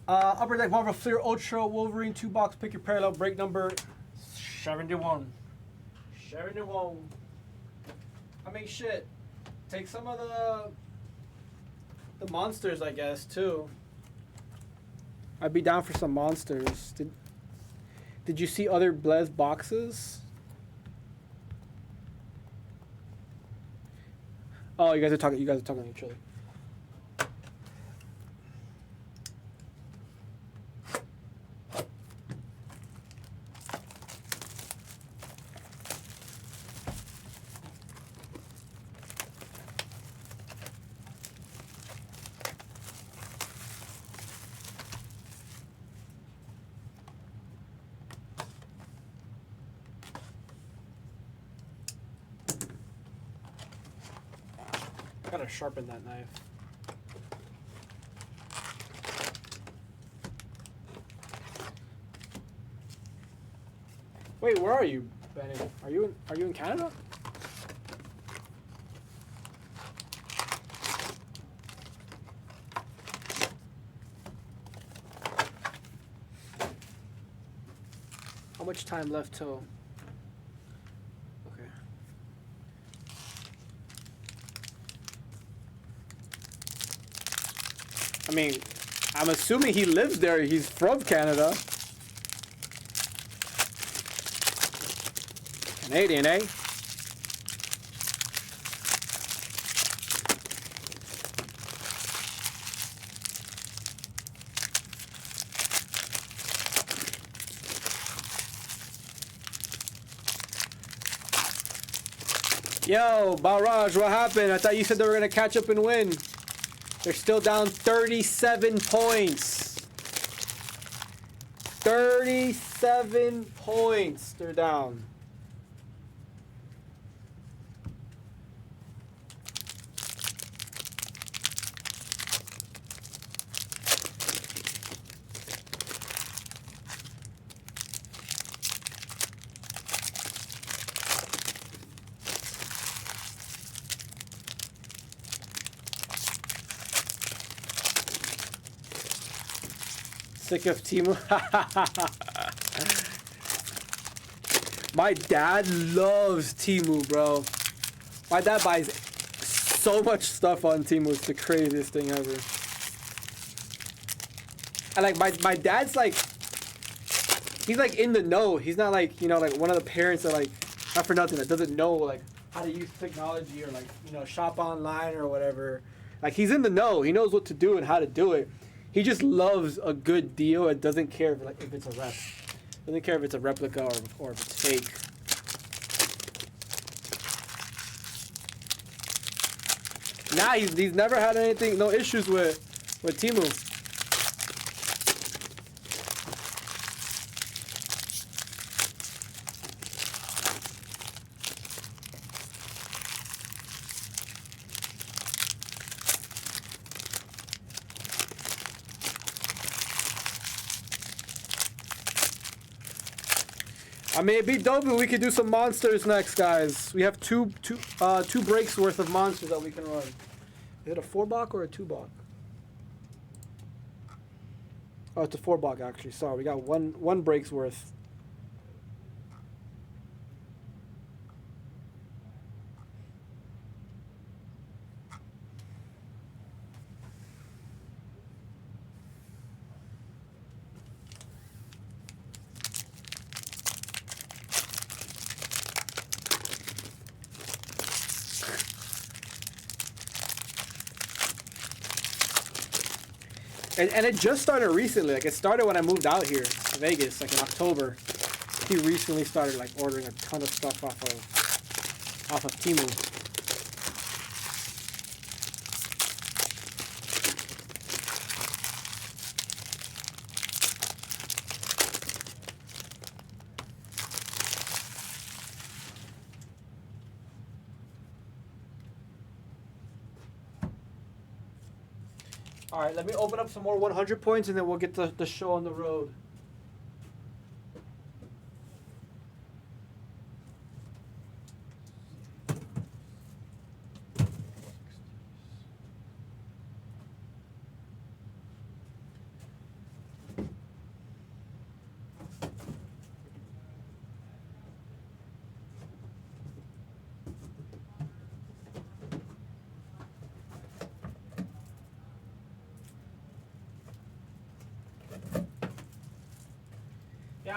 Upper Deck Marvel Fleer Ultra Wolverine 2-box. Pick your parallel. Break number 71. 71. I mean, shit. Take some of the monsters, I guess, too. I'd be down for some monsters. Did you see other Blez boxes? Oh, you guys are talking to each other. Gotta sharpen that knife. Wait, where are you, Benny? Are you in Canada? How much time left till? Okay. I mean, I'm assuming he lives there. He's from Canada. Canadian, eh? Yo, Barrage, what happened? I thought you said they were going to catch up and win. They're still down 37 points. 37 points they're down. Sick of Temu. My dad loves Temu, bro. My dad buys so much stuff on Temu. It's the craziest thing ever. And like my dad's like, he's like in the know. He's not like, you know, like one of the parents that like, not for nothing, that doesn't know like how to use technology or like, you know, shop online or whatever. Like he's in the know. He knows what to do and how to do it. He just loves a good deal and doesn't care if, like, if it's a rep. Doesn't care if it's a replica or if it's fake. Nah, he's never had anything, no issues with Temu. I mean, it'd be dope if we could do some monsters next, guys. We have two breaks worth of monsters that we can run. Is it a 4-block or a 2-block? Oh, it's a 4-block actually. Sorry, we got one break's worth. And it just started recently. Like, it started when I moved out here to Vegas, like in October. He recently started like ordering a ton of stuff off of Temu. All right, let me open up some more 100 points and then we'll get the show on the road.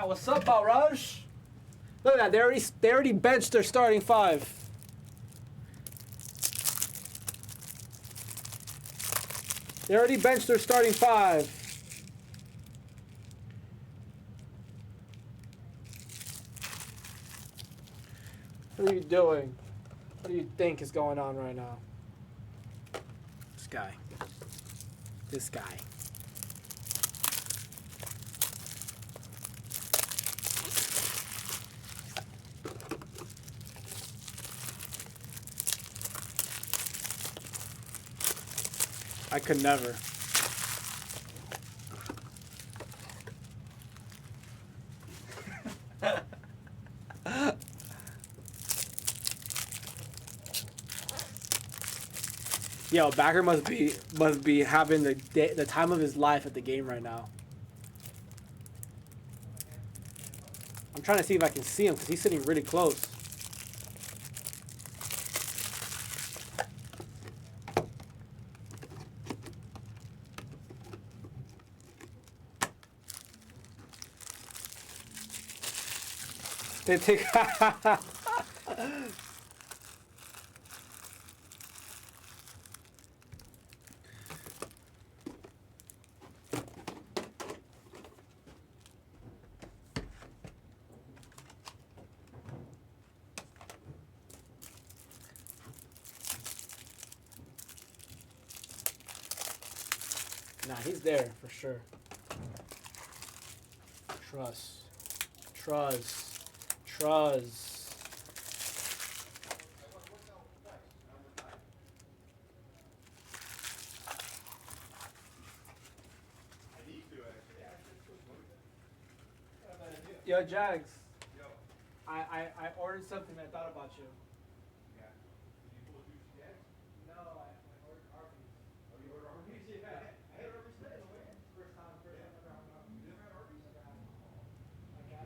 Nah, what's up, Balraj? Look at that. They already benched their starting 5. They already benched their starting 5. What are you doing? What do you think is going on right now? This guy. This guy. I could never. Yo, Backer must be having the time of his life at the game right now. I'm trying to see if I can see him because he's sitting really close. They take. Nah, he's there for sure. Truz. Yo, Jags. Yo. I ordered something. I thought about you. Yeah. Did you pull juice yet? No, I ordered Arby's. Oh, you ordered Arby's? Yeah. I had Arby's today. First time I've ever had Arby's. You never had Arby's? Never had Arby's. Yeah,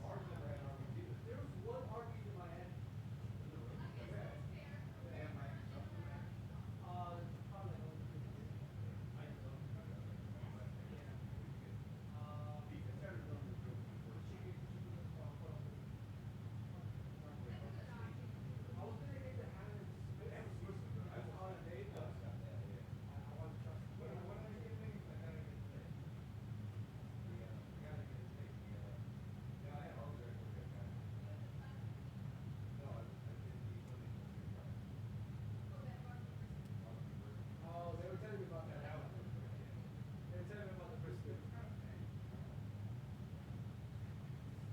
Arby's never had Arby's either. There was one Arby's in Miami. They have Miami something there? Probably not.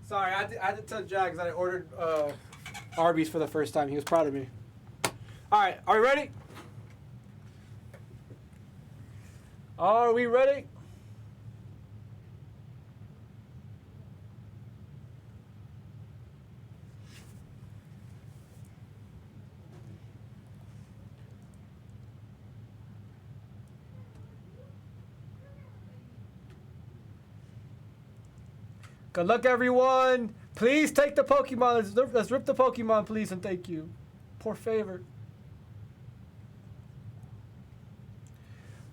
Sorry, I had to tell Jags that I ordered Arby's for the first time. He was proud of me. All right, are we ready? Are we ready? Good luck, everyone. Please take the Pokemon. Let's rip the Pokemon, please, and thank you. Por favor.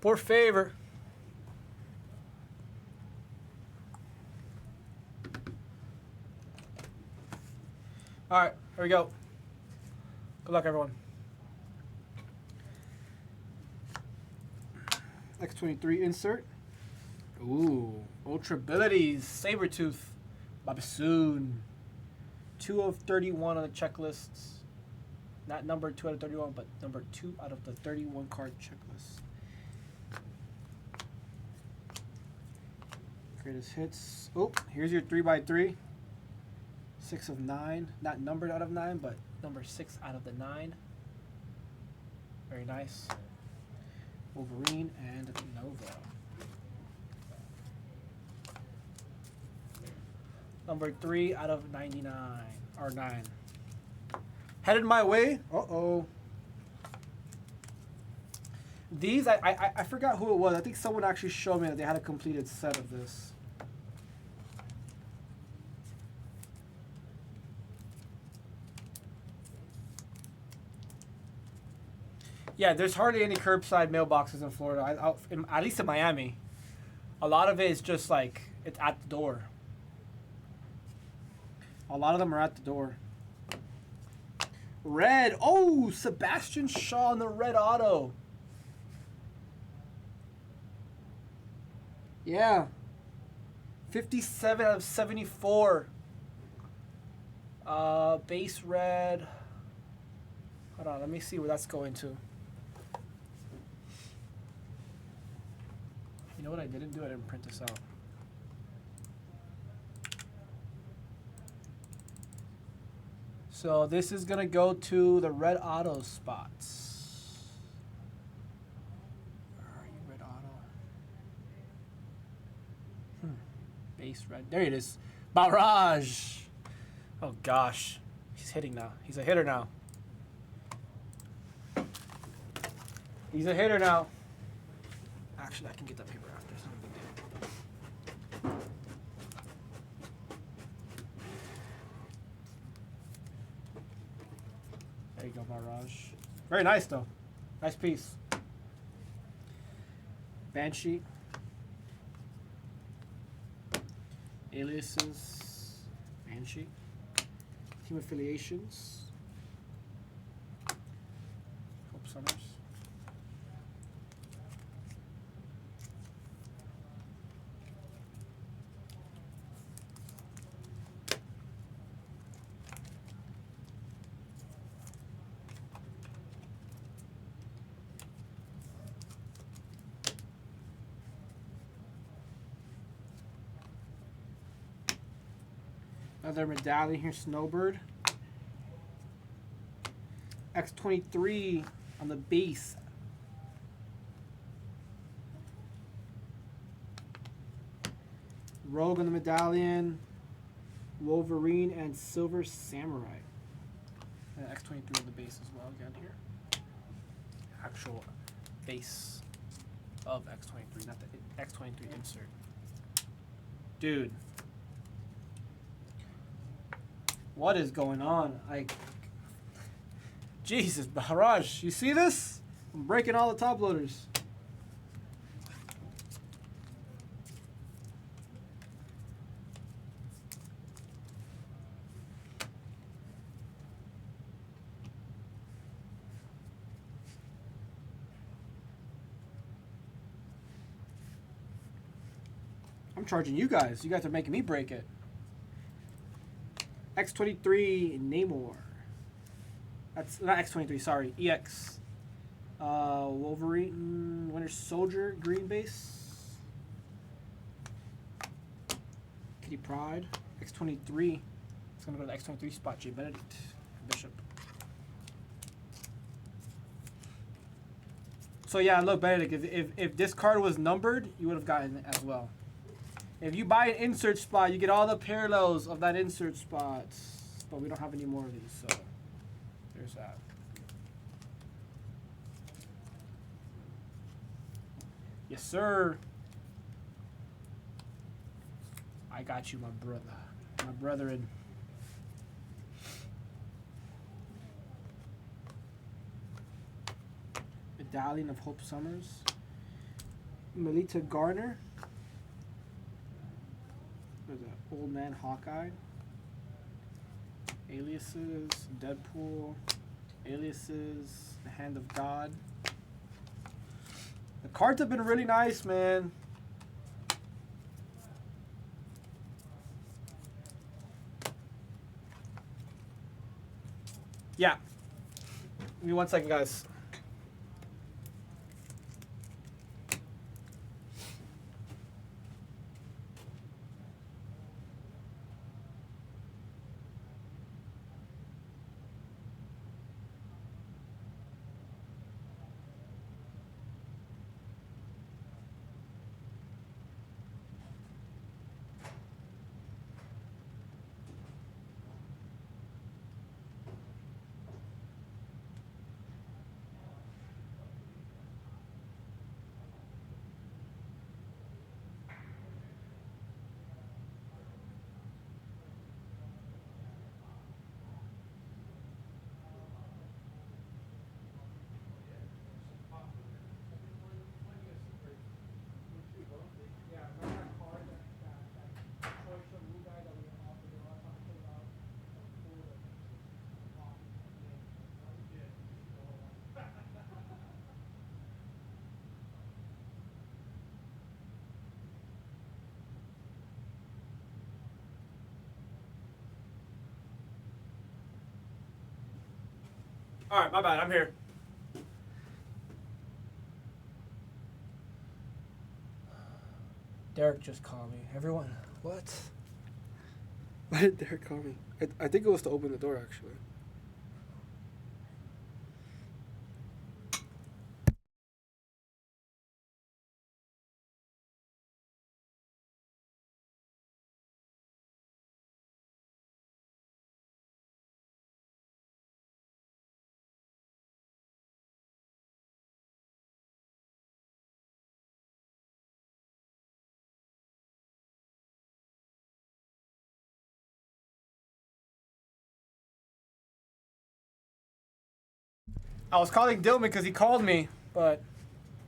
Por favor. All right, here we go. Good luck, everyone. X23 insert. Ooh, Ultra Abilities, Sabretooth, Babasoon. 2 of 31 on the checklists. Not number 2 out of 31, but number 2 out of the 31 card checklist. Greatest hits. Oh, here's your 3x3. 6 of 9. Not numbered out of 9, but number 6 out of the 9. Very nice. Wolverine and Nova. Number 3 out of 99, or 9. Headed my way. Uh-oh. These, I forgot who it was. I think someone actually showed me that they had a completed set of this. Yeah, there's hardly any curbside mailboxes in Florida, at least in Miami. A lot of it is just like it's at the door. A lot of them are at the door. Red. Oh, Sebastian Shaw in the red auto. Yeah. 57 out of 74. Base red. Hold on, let me see where that's going to. You know what I didn't do? I didn't print this out. So this is going to go to the red auto spots. Where are you, red auto? Base red. There it is. Barrage. Oh, gosh. He's hitting now. He's a hitter now. He's a hitter now. Actually, I can get that paper after. It's not a big deal. There you go, Barrage. Very nice, though. Nice piece. Banshee. Aliases. Banshee. Team affiliations. Hope Summers. Another medallion here, Snowbird. X23 on the base. Rogue on the medallion. Wolverine and Silver Samurai. And X23 on the base as well again here. Actual base of X23, not the X23 insert. Dude. What is going on? Jesus, Barrage, you see this? I'm breaking all the top loaders. I'm charging you guys. You guys are making me break it. X23 Namor. That's not X23, sorry. EX. Wolverine, Winter Soldier, green base. Kitty Pryde. X23. It's going to go to the X23 spot. Jay Benedict. Bishop. So yeah, look, Benedict, if this card was numbered, you would have gotten it as well. If you buy an insert spot, you get all the parallels of that insert spot. But we don't have any more of these, so there's that. Yes, sir. I got you, my brother. My brethren. Medallion of Hope Summers. Melita Garner. There's an Old Man Hawkeye. Aliases, Deadpool. Aliases, The Hand of God. The cards have been really nice, man. Yeah. Give me 1 second, guys. All right, my bad. I'm here. Derek just called me. Everyone, what? Why did Derek call me? I think it was to open the door, actually. I was calling Dillman because he called me, but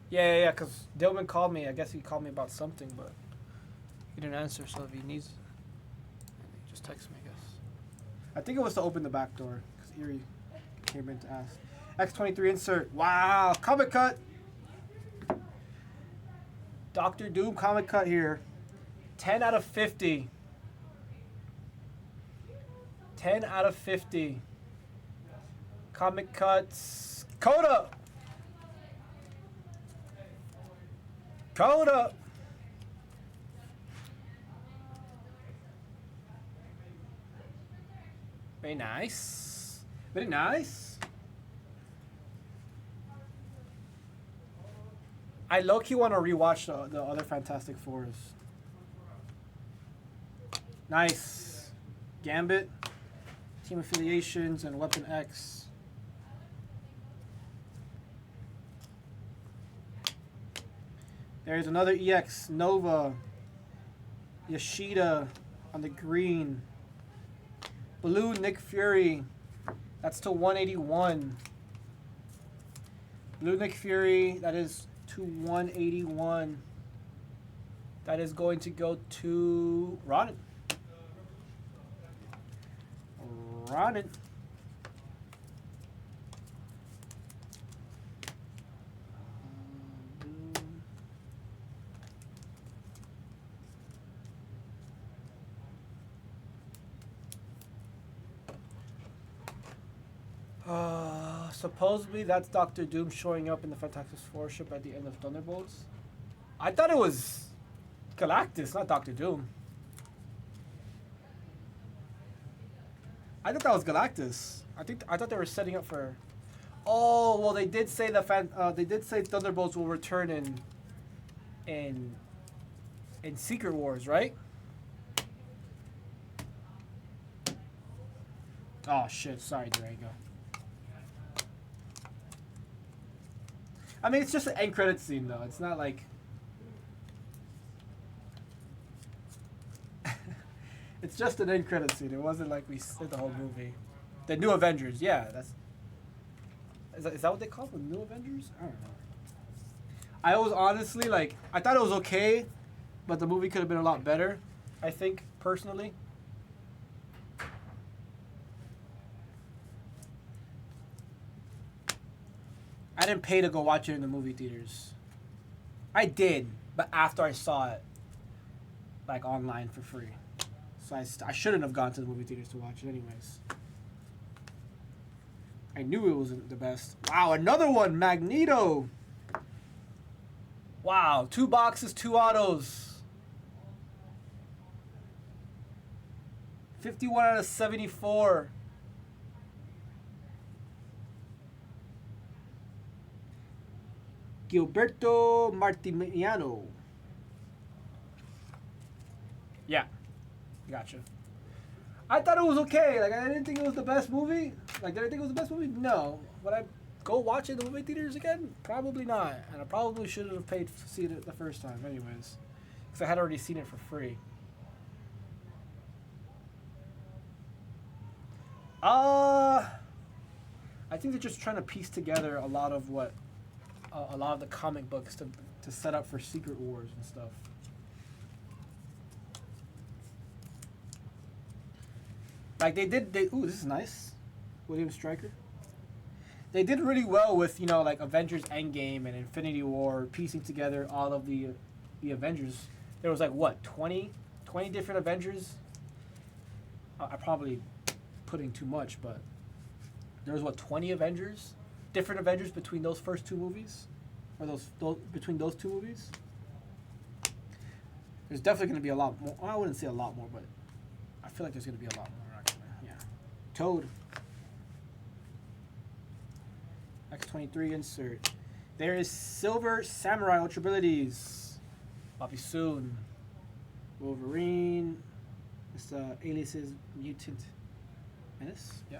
yeah, because Dillman called me. I guess he called me about something, but he didn't answer. So if he needs, just text me, I guess. I think it was to open the back door because Erie came in to ask. X23 insert. Wow, comic cut. Doctor Doom comic cut here. 10 out of 50. 10 out of 50. Comic cuts. Coda. Coda. Very nice. Very nice. I low-key want to rewatch the other Fantastic Fours. Nice. Gambit, Team Affiliations, and Weapon X. There's another EX, Nova, Yoshida on the green. Blue, Nick Fury. That's to 181. Blue Nick Fury, that is to 181. That is going to go to Ronin. Ronin. Supposedly that's Doctor Doom showing up in the Fantastic Four ship at the end of Thunderbolts. I thought it was Galactus, not Doctor Doom. I thought that was Galactus. I thought they were setting up for. Oh well, they did say they did say Thunderbolts will return in Secret Wars, right? Oh shit! Sorry, Durango. I mean, it's just an end credit scene, though. It's not like. It's just an end credit scene. It wasn't like we did the whole movie. The New Avengers, yeah. Is that what they call them? New Avengers? I don't know. I was honestly like, I thought it was okay, but the movie could have been a lot better. I think personally. I didn't pay to go watch it in the movie theaters. I did, but after I saw it, like online for free. So I shouldn't have gone to the movie theaters to watch it anyways. I knew it wasn't the best. Wow, another one, Magneto. Wow, 2 boxes, 2 autos. 51 out of 74. Gilberto Martimiano. Yeah, gotcha. I thought it was okay. Like, I didn't think it was the best movie. Like, did I think it was the best movie? No. Would I go watch it in the movie theaters again? Probably not. And I probably shouldn't have paid to see it the first time anyways. Because I had already seen it for free. I think they're just trying to piece together a lot of what a lot of the comic books to set up for Secret Wars and stuff. Like ooh, this is nice. William Stryker. They did really well with, like Avengers Endgame and Infinity War, piecing together all of the Avengers. There was like, what, 20 different Avengers? I'm probably putting too much, but there was what 20 Avengers, different Avengers between those first two movies, or those between those two movies. There's definitely going to be a lot more. Well, I wouldn't say a lot more, but I feel like there's going to be a lot more actually. Yeah. Toad. X-23 insert. There is Silver Samurai Ultra Abilities. Bobby Soon. Wolverine. It's Alias's Mutant Menace. Yeah.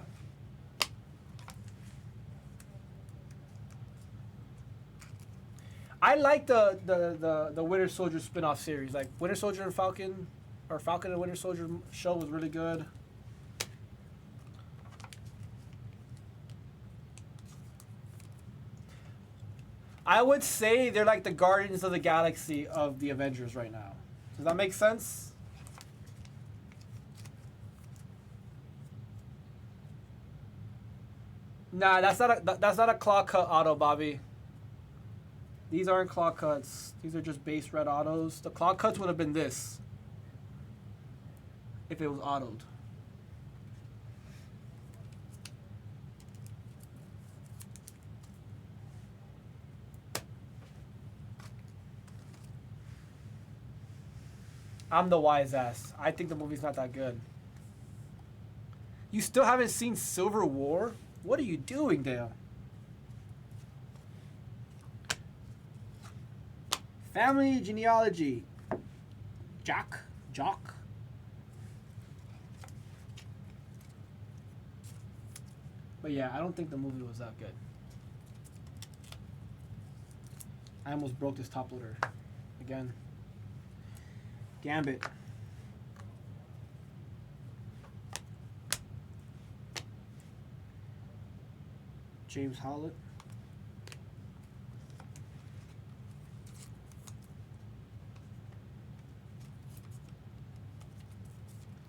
I like the Winter Soldier spin-off series. Like Winter Soldier and Falcon, or Falcon and Winter Soldier show was really good. I would say they're like the Guardians of the Galaxy of the Avengers right now. Does that make sense? Nah, that's not a claw cut auto, Bobby. These aren't claw cuts. These are just base red autos. The claw cuts would have been this if it was autoed. I'm the wise ass. I think the movie's not that good. You still haven't seen Civil War? What are you doing, Dale? Family genealogy. Jock. But yeah, I don't think the movie was that good. I almost broke this top loader again. Gambit. James Howlett.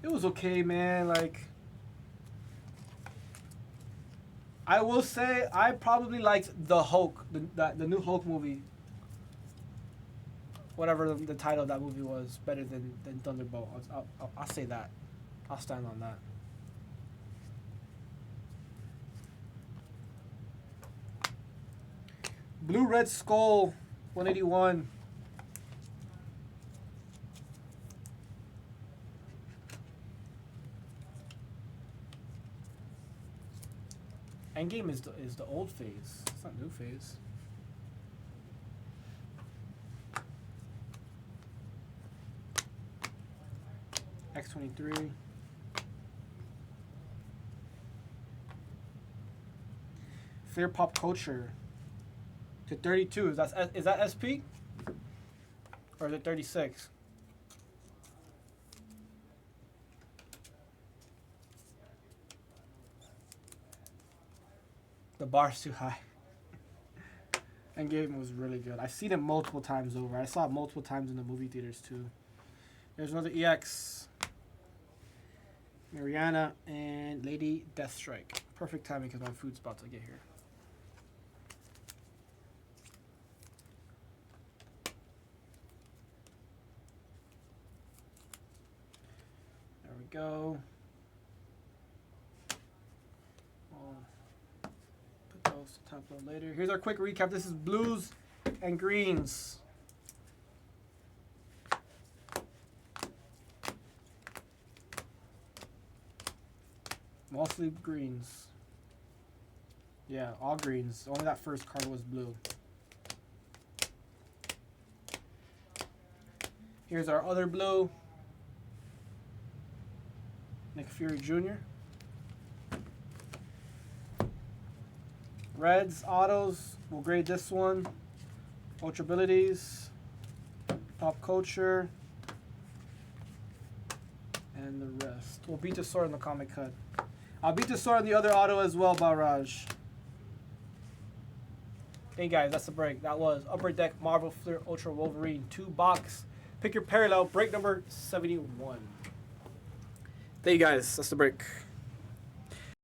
It was okay, man. Like, I will say I probably liked the Hulk, the new Hulk movie. Whatever the title of that movie was, better than Thunderbolt. I'll say that. I'll stand on that. Blue Red Skull, 181. Endgame is the old phase. It's not new phase. X-23. Fair Pop Culture. To 32. Is that SP? Or is it 36? The bar's too high. Endgame was really good. I've seen it multiple times over. I saw it multiple times in the movie theaters too. There's another EX. Mariana and Lady Deathstrike. Perfect timing because my food's about to get here. There we go. I'll put those to top load later. Here's our quick recap. This is blues and greens. Mostly greens. Yeah, all greens. Only that first card was blue. Here's our other blue. Nick Fury Jr. Reds, autos. We'll grade this one. Ultra abilities. Pop culture. And the rest. We'll beat the sword in the comic cut. I'll beat the sword on the other auto as well, Barrage. Hey guys, that's the break. That was Upper Deck Marvel Fleer Ultra Wolverine 2-box. Pick your parallel, break number 71. Thank you guys, that's the break.